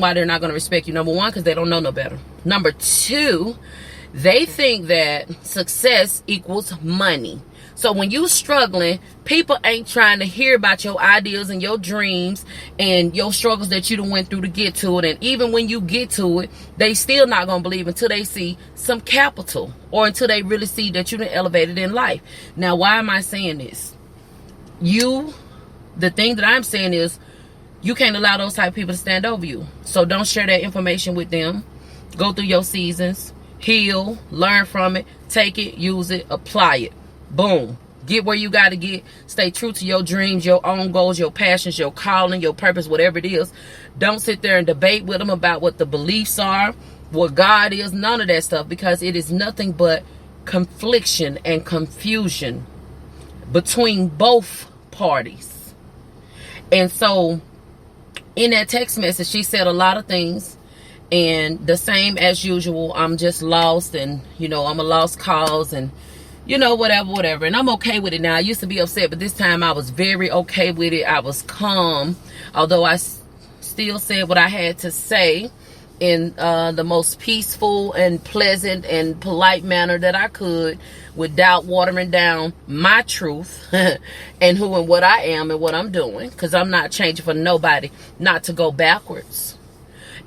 reason why they're not going to respect you. Number one, because they don't know no better. Number two, they think that success equals money. So when you struggling, people ain't trying to hear about your ideas and your dreams and your struggles that you done went through to get to it. And even when you get to it, they still not going to believe until they see some capital, or until they really see that you done elevated in life. Now, why am I saying this? The thing that I'm saying is, you can't allow those type of people to stand over you. So don't share that information with them. Go through your seasons, heal, learn from it, take it, use it, apply it. Boom. Get where you got to get. Stay true to your dreams, your own goals, your passions, your calling, your purpose, whatever it is. Don't sit there and debate with them about what the beliefs are, what God is, none of that stuff, because it is nothing but confliction and confusion between both parties. And so in that text message, she said a lot of things, and the same as usual, I'm just lost, and I'm a lost cause, and whatever. And I'm okay with it now. I used to be upset, but this time I was very okay with it. I was calm, although I still said what I had to say in the most peaceful and pleasant and polite manner that I could, without watering down my truth and who and what I am and what I'm doing, because I'm not changing for nobody, not to go backwards.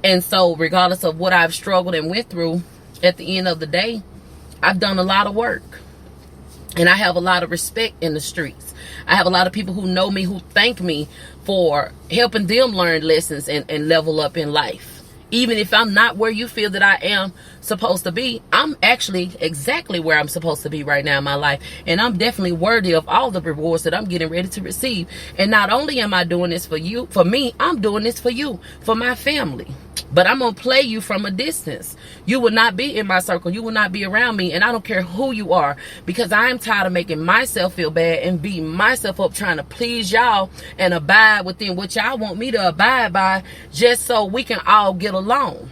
And so regardless of what I've struggled and went through, at the end of the day, I've done a lot of work. And I have a lot of respect in the streets. I have a lot of people who know me, who thank me for helping them learn lessons and level up in life. Even if I'm not where you feel that I am supposed to be, I'm actually exactly where I'm supposed to be right now in my life. And I'm definitely worthy of all the rewards that I'm getting ready to receive. And not only am I doing this for you, for me, I'm doing this for you, for my family. But I'm going to play you from a distance. You will not be in my circle. You will not be around me. And I don't care who you are, because I am tired of making myself feel bad and beating myself up trying to please y'all and abide within what y'all want me to abide by, just so we can all get along.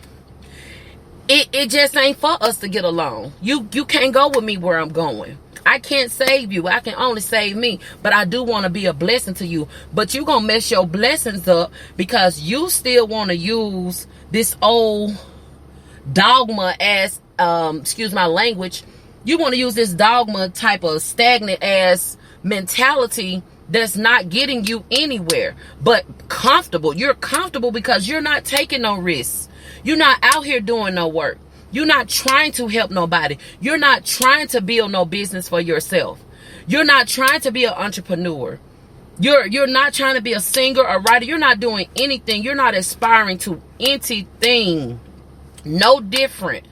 It just ain't for us to get along. You can't go with me where I'm going. I can't save you. I can only save me. But I do want to be a blessing to you. But you going to mess your blessings up because you still want to use this old dogma as, excuse my language, you want to use this dogma type of stagnant ass mentality that's not getting you anywhere but comfortable. You're comfortable because you're not taking no risks. You're not out here doing no work. You're not trying to help nobody. You're not trying to build no business for yourself. You're not trying to be an entrepreneur. You're not trying to be a singer, a writer. You're not doing anything. You're not aspiring to anything. No different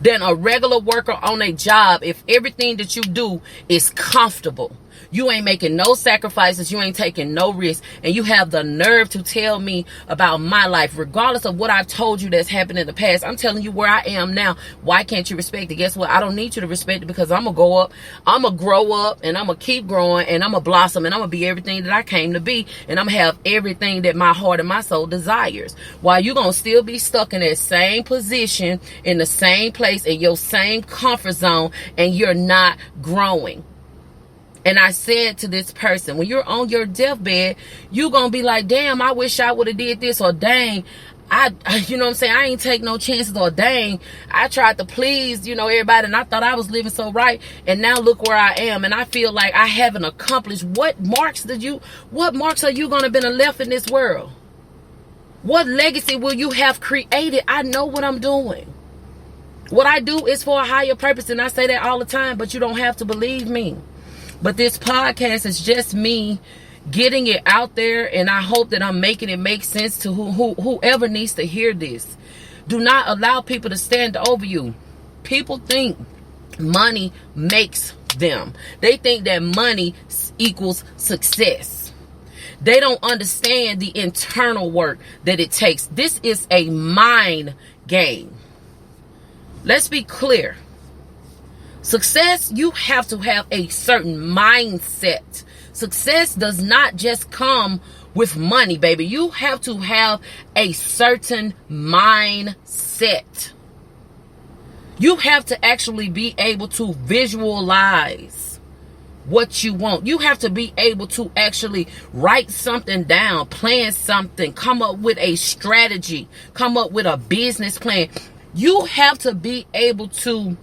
than a regular worker on a job if everything that you do is comfortable. You ain't making no sacrifices. You ain't taking no risks. And you have the nerve to tell me about my life, regardless of what I've told you that's happened in the past. I'm telling you where I am now. Why can't you respect it? Guess what? I don't need you to respect it, because I'm going to go up. I'm going to grow up, and I'm going to keep growing, and I'm going to blossom, and I'm going to be everything that I came to be. And I'm going to have everything that my heart and my soul desires. While you're going to still be stuck in that same position, in the same place, in your same comfort zone, and you're not growing. And I said to this person, when you're on your deathbed, you're going to be like, damn, I wish I would have did this, or dang, you know what I'm saying, I ain't take no chances, or dang, I tried to please, everybody, and I thought I was living so right, and now look where I am, and I feel like I haven't accomplished. What marks are you going to be left in this world? What legacy will you have created? I know what I'm doing. What I do is for a higher purpose, and I say that all the time, but you don't have to believe me. But this podcast is just me getting it out there, and I hope that I'm making it make sense to whoever needs to hear this. Do not allow people to stand over you. People think money makes them. They think that money equals success. They don't understand the internal work that it takes. This is a mind game. Let's be clear. Success, you have to have a certain mindset. Success does not just come with money, baby. You have to have a certain mindset. You have to actually be able to visualize what you want. You have to be able to actually write something down, plan something, come up with a strategy, come up with a business plan. You have to be able to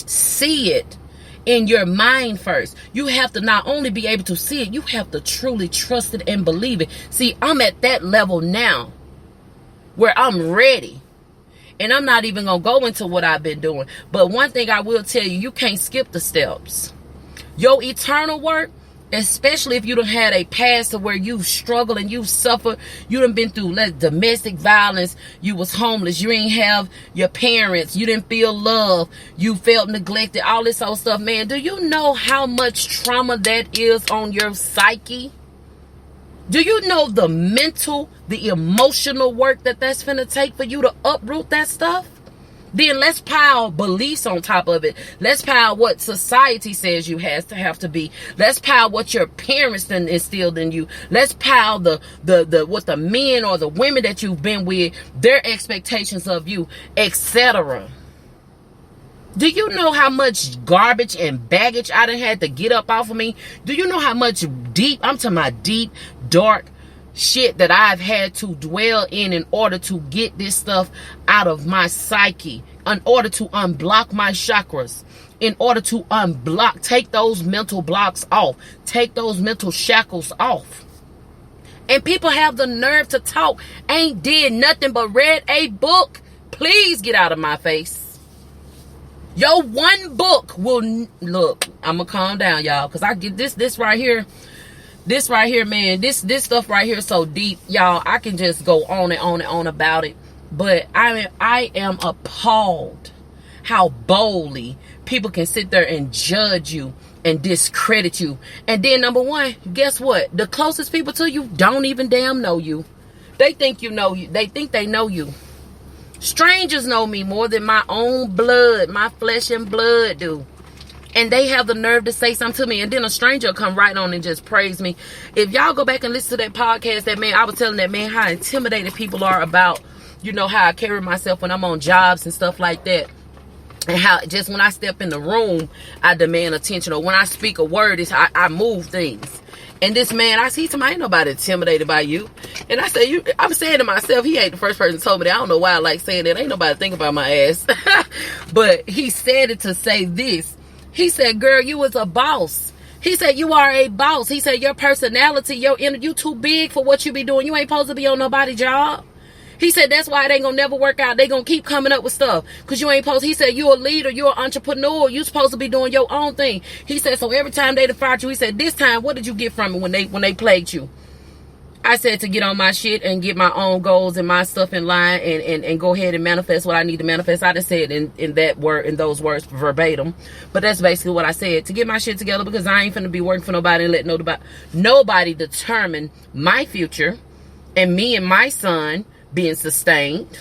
see it in your mind first. You have to not only be able to see it, you have to truly trust it and believe it. See, I'm at that level now where I'm ready. And I'm not even going to go into what I've been doing. But one thing I will tell you, you can't skip the steps. Your eternal work, especially if you done had a past to where you struggle and you suffer, you done been through domestic violence, you was homeless, you ain't have your parents, you didn't feel love, you felt neglected, all this old stuff, man. Do you know how much trauma that is on your psyche? Do you know the mental, the emotional work that's finna take for you to uproot that stuff? Then let's pile beliefs on top of it. Let's pile what society says you have to be. Let's pile what your parents done instilled in you. Let's pile the what the men or the women that you've been with, their expectations of you, etc. Do you know how much garbage and baggage I done had to get up off of me? Do you know how much deep, I'm talking about deep, dark shit that I've had to dwell in order to get this stuff out of my psyche, in order to unblock my chakras, in order to take those mental blocks off, take those mental shackles off. And people have the nerve to talk, ain't did nothing but read a book. Please get out of my face. Your one book will, look, I'm gonna calm down, y'all, because I get this right here, man, this stuff right here is so deep, y'all. I can just go on and on and on about it, but I am appalled how boldly people can sit there and judge you and discredit you. And then number one, guess what? The closest people to you don't even damn know you. They think you know you. They think they know you. Strangers know me more than my own blood, my flesh and blood do. And they have the nerve to say something to me. And then a stranger will come right on and just praise me. If y'all go back and listen to that podcast, that man, I was telling that man how intimidated people are about, you know, how I carry myself when I'm on jobs and stuff like that. And how just when I step in the room, I demand attention. Or when I speak a word, I move things. And this man, I see somebody, ain't nobody intimidated by you. And I say, I'm saying to myself, he ain't the first person told me that. I don't know why I like saying that. Ain't nobody think about my ass. But he said it to say this. He said, girl, you was a boss. He said, you are a boss. He said, your personality, you too big for what you be doing. You ain't supposed to be on nobody's job. He said, that's why it ain't gonna never work out. They gonna keep coming up with stuff. Cause you ain't supposed, he said, you a leader, you an entrepreneur. You supposed to be doing your own thing. He said, so every time they fired you, he said, this time, what did you get from it when they plagued you? I said to get on my shit and get my own goals and my stuff in line and go ahead and manifest what I need to manifest. I just said in those words verbatim. But that's basically what I said. To get my shit together because I ain't finna be working for nobody and let nobody determine my future and me and my son being sustained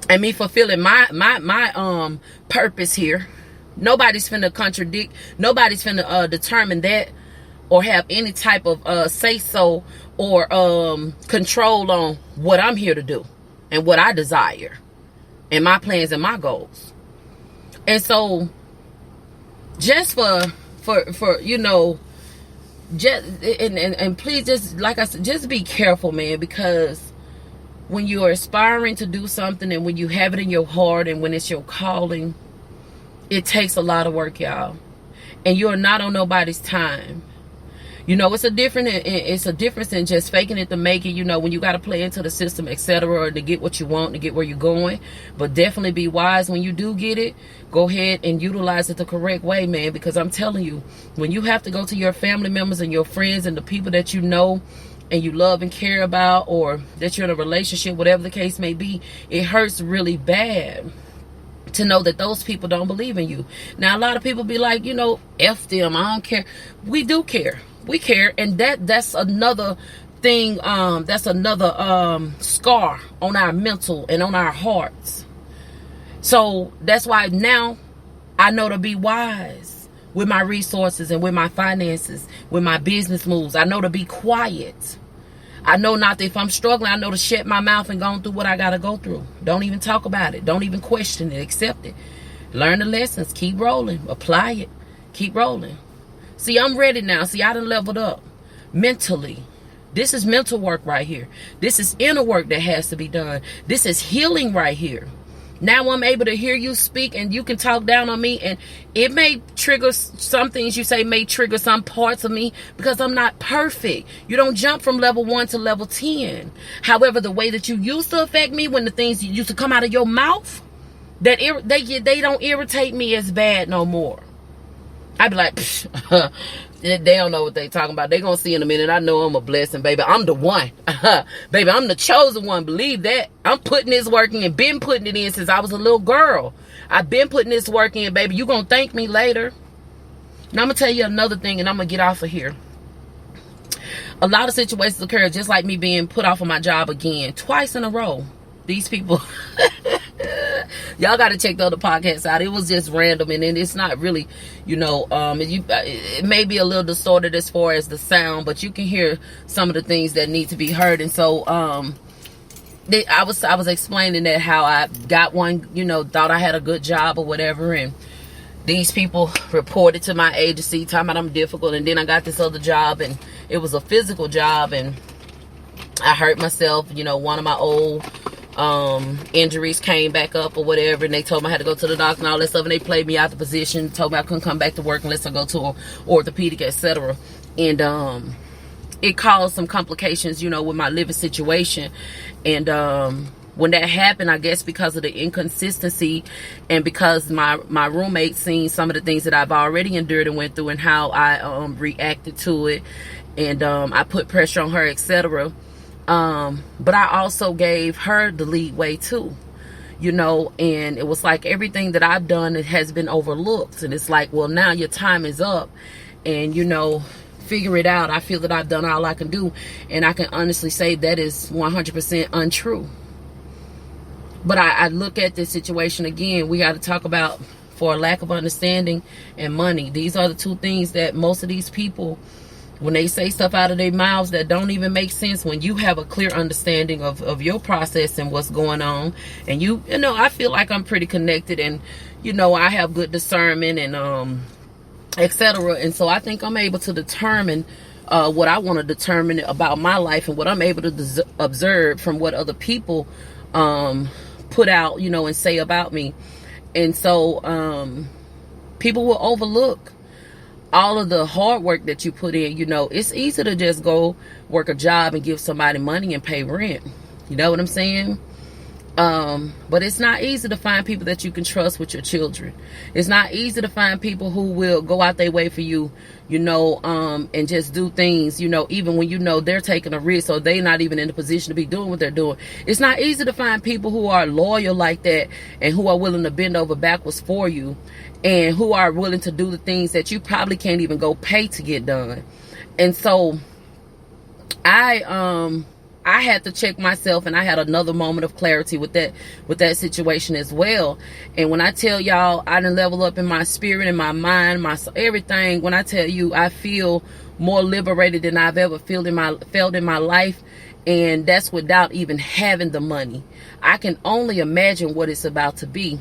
and me fulfilling my purpose here. Nobody's finna contradict. Nobody's finna determine that or have any type of say so or control on what I'm here to do and what I desire and my plans and my goals. And so just for you know, just and please, just like I said, just be careful, man, because when you are aspiring to do something and when you have it in your heart and when it's your calling, it takes a lot of work, y'all. And you're not on nobody's time. You know, it's a difference in just faking it to make it, you know, when you got to play into the system, etc., or to get what you want, to get where you're going. But definitely be wise when you do get it. Go ahead and utilize it the correct way, man, because I'm telling you, when you have to go to your family members and your friends and the people that you know and you love and care about, or that you're in a relationship, whatever the case may be, it hurts really bad to know that those people don't believe in you. Now, a lot of people be like, you know, F them, I don't care. We do care. We care, and that's another thing, that's another scar on our mental and on our hearts. So that's why now I know to be wise with my resources and with my finances, with my business moves. I know to be quiet. I know not that if I'm struggling, I know to shut my mouth and go through what I got to go through. Don't even talk about it. Don't even question it. Accept it. Learn the lessons. Keep rolling. Apply it. Keep rolling. See, I'm ready now. See, I done leveled up mentally. This is mental work right here. This is inner work that has to be done. This is healing right here. Now I'm able to hear you speak, and you can talk down on me, and it may trigger some things you say, may trigger some parts of me, because I'm not perfect. You don't jump from level 1 to level 10. However, the way that you used to affect me, when the things you used to come out of your mouth, that they don't irritate me as bad no more. I'd be like, they don't know what they talking about. They gonna see in a minute. I know I'm a blessing, baby. I'm the one. Baby, I'm the chosen one. Believe that. I'm putting this work in, been putting it in since I was a little girl. I've been putting this work in, baby. You gonna thank me later. Now I'm gonna tell you another thing, and I'm gonna get off of here. A lot of situations occur just like me being put off of my job again, twice in a row. These people, y'all got to check the other podcasts out. It was just random, and it's not really, it may be a little distorted as far as the sound, but you can hear some of the things that need to be heard. And so I was explaining that how I got one, thought I had a good job or whatever, and these people reported to my agency talking about I'm difficult, and then I got this other job, and it was a physical job, and I hurt myself. One of my old injuries came back up or whatever, and they told me I had to go to the doctor and all that stuff, and they played me out the position, told me I couldn't come back to work unless I go to orthopedic, etc. And it caused some complications, with my living situation. And when that happened, I guess because of the inconsistency, and because my roommate seen some of the things that I've already endured and went through, and how I reacted to it, and I put pressure on her, etc. But I also gave her the lead way too, and it was like everything that I've done, it has been overlooked. And it's like, well, now your time is up, and figure it out. I feel that I've done all I can do, and I can honestly say that is 100% untrue. But I look at this situation again. We got to talk about, for a lack of understanding and money. These are the two things that most of these people, when they say stuff out of their mouths that don't even make sense, when you have a clear understanding of your process and what's going on, and I feel like I'm pretty connected, and I have good discernment, and etc. And so I think I'm able to determine what I want to determine about my life, and what I'm able to observe from what other people put out, and say about me. And so people will overlook all of the hard work that you put in. It's easy to just go work a job and give somebody money and pay rent. You know what I'm saying? But it's not easy to find people that you can trust with your children. It's not easy to find people who will go out their way for you, and just do things, even when they're taking a risk, or they're not even in a position to be doing what they're doing. It's not easy to find people who are loyal like that, and who are willing to bend over backwards for you, and who are willing to do the things that you probably can't even go pay to get done. And so I had to check myself, and I had another moment of clarity with that situation as well. And when I tell y'all, I done level up in my spirit, in my mind, my everything. When I tell you, I feel more liberated than I've ever felt in my life, and that's without even having the money. I can only imagine what it's about to be.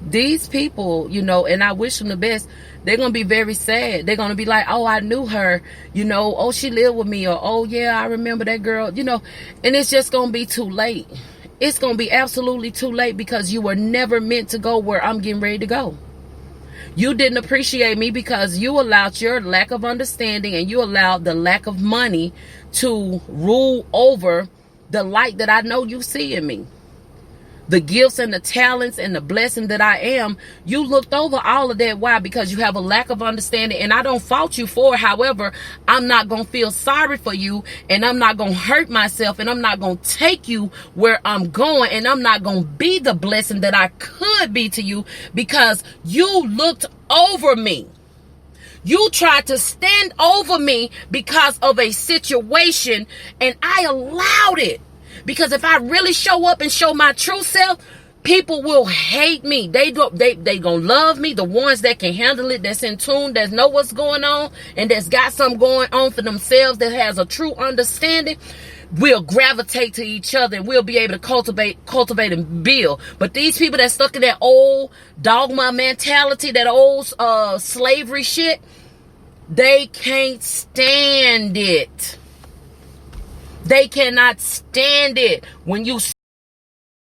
These people, and I wish them the best, they're going to be very sad. They're going to be like, oh, I knew her, oh, she lived with me, or, oh, yeah, I remember that girl, and it's just going to be too late. It's going to be absolutely too late, because you were never meant to go where I'm getting ready to go. You didn't appreciate me because you allowed your lack of understanding, and you allowed the lack of money to rule over the light that I know you see in me. The gifts and the talents and the blessing that I am, you looked over all of that. Why? Because you have a lack of understanding, and I don't fault you for it. However, I'm not going to feel sorry for you, and I'm not going to hurt myself, and I'm not going to take you where I'm going, and I'm not going to be the blessing that I could be to you, because you looked over me. You tried to stand over me because of a situation, and I allowed it. Because if I really show up and show my true self, people will hate me. They gonna love me. The ones that can handle it, that's in tune, that know what's going on, and that's got something going on for themselves, that has a true understanding, will gravitate to each other, and we'll be able to cultivate and build. But these people that stuck in that old dogma mentality, that old slavery shit, They can't stand it. They cannot stand it when you